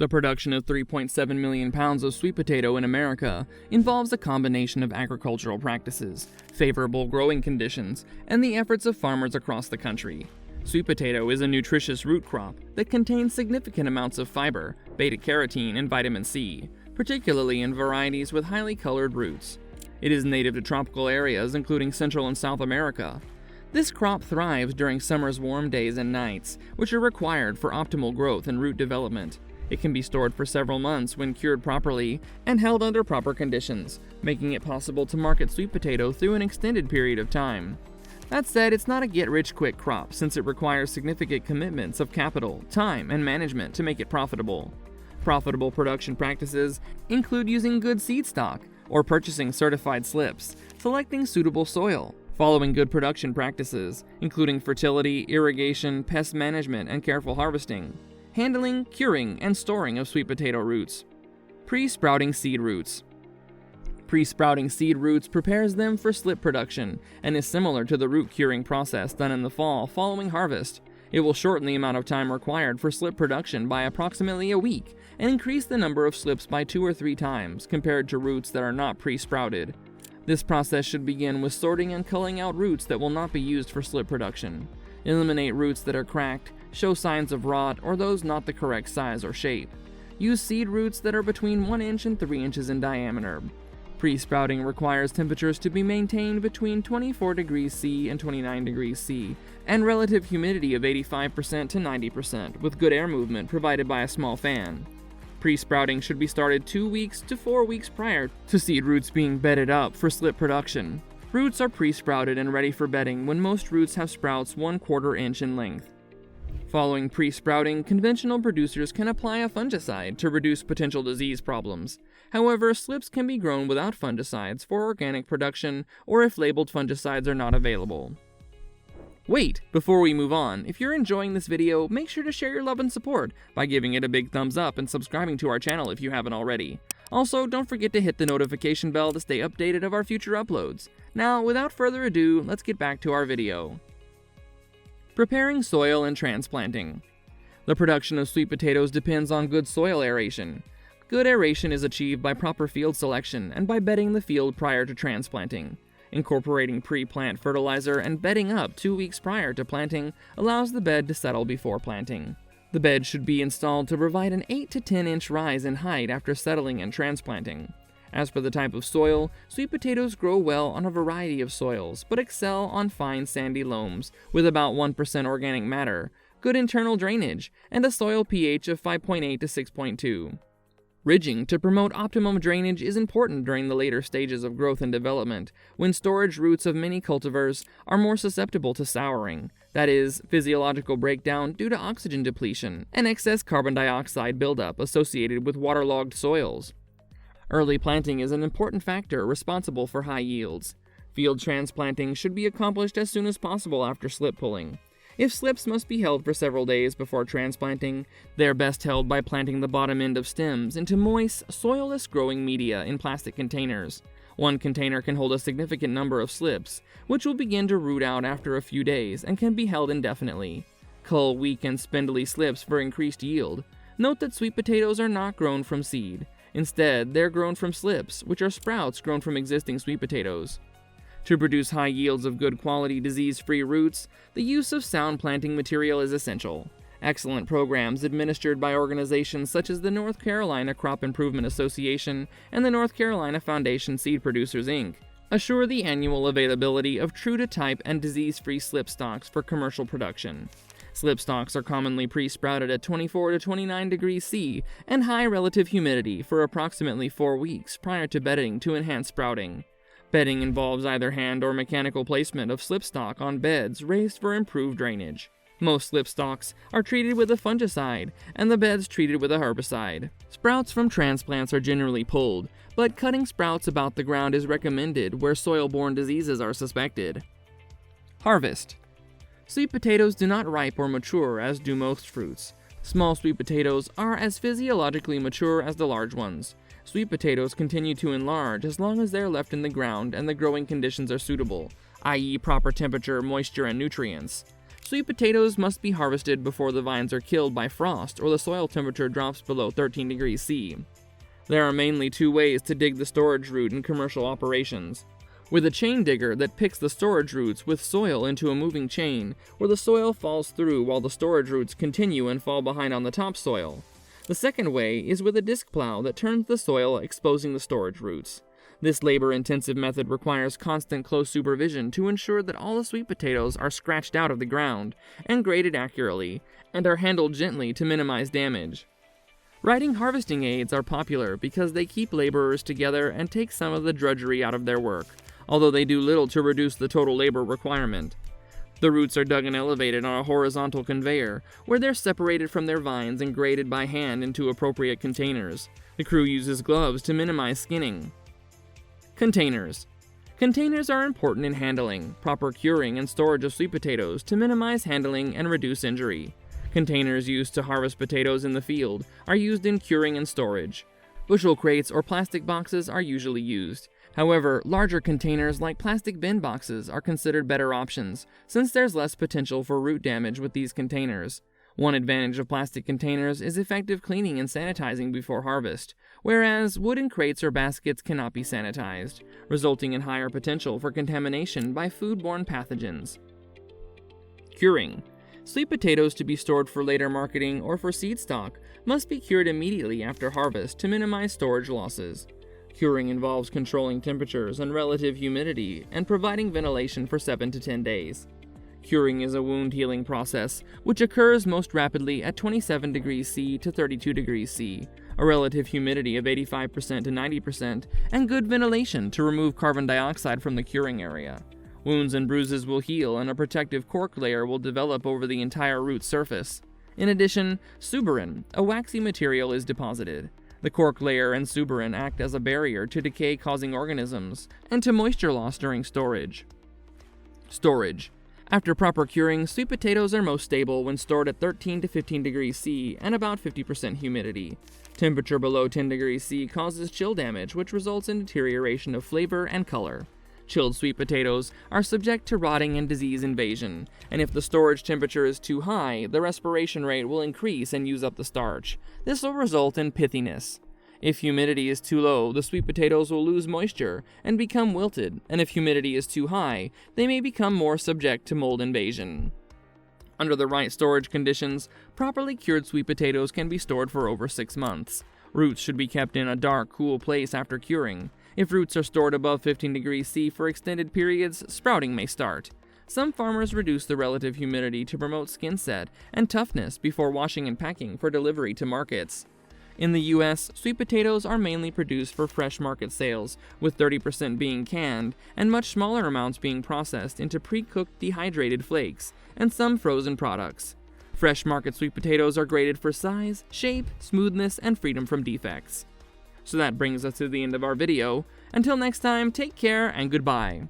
The production of 3.7 million pounds of sweet potato in America involves a combination of agricultural practices, favorable growing conditions, and the efforts of farmers across the country. Sweet potato is a nutritious root crop that contains significant amounts of fiber, beta-carotene, and vitamin C, particularly in varieties with highly colored roots. It is native to tropical areas including Central and South America. This crop thrives during summer's warm days and nights, which are required for optimal growth and root development. It can be stored for several months when cured properly and held under proper conditions, making it possible to market sweet potato through an extended period of time. That said, it's not a get-rich-quick crop since it requires significant commitments of capital, time, and management to make it profitable. Profitable production practices include using good seed stock or purchasing certified slips, selecting suitable soil, following good production practices, including fertility, irrigation, pest management, and careful harvesting, handling, curing, and storing of sweet potato roots. Pre-sprouting seed roots. Pre-sprouting seed roots prepares them for slip production and is similar to the root curing process done in the fall following harvest. It will shorten the amount of time required for slip production by approximately a week and increase the number of slips by 2 or 3 times compared to roots that are not pre-sprouted. This process should begin with sorting and culling out roots that will not be used for slip production. Eliminate roots that are cracked, show signs of rot, or those not the correct size or shape. Use seed roots that are between 1 inch and 3 inches in diameter. Pre-sprouting requires temperatures to be maintained between 24 degrees C and 29 degrees C, and relative humidity of 85% to 90%, with good air movement provided by a small fan. Pre-sprouting should be started 2 weeks to 4 weeks prior to seed roots being bedded up for slip production. Roots are pre-sprouted and ready for bedding when most roots have sprouts 1/4 inch in length. Following pre-sprouting, conventional producers can apply a fungicide to reduce potential disease problems. However, slips can be grown without fungicides for organic production or if labeled fungicides are not available. Wait, before we move on, if you're enjoying this video, make sure to share your love and support by giving it a big thumbs up and subscribing to our channel if you haven't already. Also, don't forget to hit the notification bell to stay updated of our future uploads. Now, without further ado, let's get back to our video. Preparing soil and transplanting. The production of sweet potatoes depends on good soil aeration. Good aeration is achieved by proper field selection and by bedding the field prior to transplanting. Incorporating pre-plant fertilizer and bedding up 2 weeks prior to planting allows the bed to settle before planting. The bed should be installed to provide an 8 to 10 inch rise in height after settling and transplanting. As for the type of soil, sweet potatoes grow well on a variety of soils, but excel on fine sandy loams with about 1% organic matter, good internal drainage, and a soil pH of 5.8 to 6.2. Ridging to promote optimum drainage is important during the later stages of growth and development, when storage roots of many cultivars are more susceptible to souring, that is, physiological breakdown due to oxygen depletion and excess carbon dioxide buildup associated with waterlogged soils. Early planting is an important factor responsible for high yields. Field transplanting should be accomplished as soon as possible after slip pulling. If slips must be held for several days before transplanting, they are best held by planting the bottom end of stems into moist, soilless growing media in plastic containers. One container can hold a significant number of slips, which will begin to root out after a few days and can be held indefinitely. Cull weak and spindly slips for increased yield. Note that sweet potatoes are not grown from seed. Instead, they're grown from slips, which are sprouts grown from existing sweet potatoes. To produce high yields of good quality disease-free roots, the use of sound planting material is essential. Excellent programs administered by organizations such as the North Carolina Crop Improvement Association and the North Carolina Foundation Seed Producers, Inc. assure the annual availability of true-to-type and disease-free slip stocks for commercial production. Slip stalks are commonly pre-sprouted at 24 to 29 degrees C and high relative humidity for approximately 4 weeks prior to bedding to enhance sprouting. Bedding involves either hand or mechanical placement of slip stock on beds raised for improved drainage. Most slip stalks are treated with a fungicide and the beds treated with a herbicide. Sprouts from transplants are generally pulled, but cutting sprouts about the ground is recommended where soil-borne diseases are suspected. Harvest. Sweet potatoes do not ripe or mature as do most fruits. Small sweet potatoes are as physiologically mature as the large ones. Sweet potatoes continue to enlarge as long as they are left in the ground and the growing conditions are suitable, i.e. proper temperature, moisture, and nutrients. sweet potatoes must be harvested before the vines are killed by frost or the soil temperature drops below 13 degrees C. There are mainly two ways to dig the storage root in commercial operations. With a chain digger that picks the storage roots with soil into a moving chain, where the soil falls through while the storage roots continue and fall behind on the topsoil. The second way is with a disc plow that turns the soil, exposing the storage roots. This labor-intensive method requires constant close supervision to ensure that all the sweet potatoes are scratched out of the ground and graded accurately, and are handled gently to minimize damage. Riding harvesting aids are popular because they keep laborers together and take some of the drudgery out of their work, although they do little to reduce the total labor requirement. The roots are dug and elevated on a horizontal conveyor, where they're separated from their vines and graded by hand into appropriate containers. The crew uses gloves to minimize skinning. Containers. Containers are important in handling, proper curing, and storage of sweet potatoes to minimize handling and reduce injury. Containers used to harvest potatoes in the field are used in curing and storage. Bushel crates or plastic boxes are usually used. However, larger containers like plastic bin boxes are considered better options, since there's less potential for root damage with these containers. One advantage of plastic containers is effective cleaning and sanitizing before harvest, whereas wooden crates or baskets cannot be sanitized, resulting in higher potential for contamination by foodborne pathogens. Curing. Sweet potatoes to be stored for later marketing or for seed stock must be cured immediately after harvest to minimize storage losses. Curing involves controlling temperatures and relative humidity and providing ventilation for 7 to 10 days. Curing is a wound healing process, which occurs most rapidly at 27 degrees C to 32 degrees C, a relative humidity of 85% to 90%, and good ventilation to remove carbon dioxide from the curing area. Wounds and bruises will heal and a protective cork layer will develop over the entire root surface. In addition, suberin, a waxy material, is deposited. The cork layer and suberin act as a barrier to decay-causing organisms and to moisture loss during storage. Storage. After proper curing, sweet potatoes are most stable when stored at 13 to 15 degrees C and about 50% humidity. Temperature below 10 degrees C causes chill damage, which results in deterioration of flavor and color. Chilled sweet potatoes are subject to rotting and disease invasion, and if the storage temperature is too high, the respiration rate will increase and use up the starch. This will result in pithiness. If humidity is too low, the sweet potatoes will lose moisture and become wilted, and if humidity is too high, they may become more subject to mold invasion. Under the right storage conditions, properly cured sweet potatoes can be stored for over 6 months. Roots should be kept in a dark, cool place after curing. If roots are stored above 15 degrees C for extended periods, sprouting may start. Some farmers reduce the relative humidity to promote skin set and toughness before washing and packing for delivery to markets. In the US, sweet potatoes are mainly produced for fresh market sales, with 30% being canned and much smaller amounts being processed into pre-cooked dehydrated flakes and some frozen products. Fresh market sweet potatoes are graded for size, shape, smoothness, and freedom from defects. So that brings us to the end of our video. Until next time, take care and goodbye.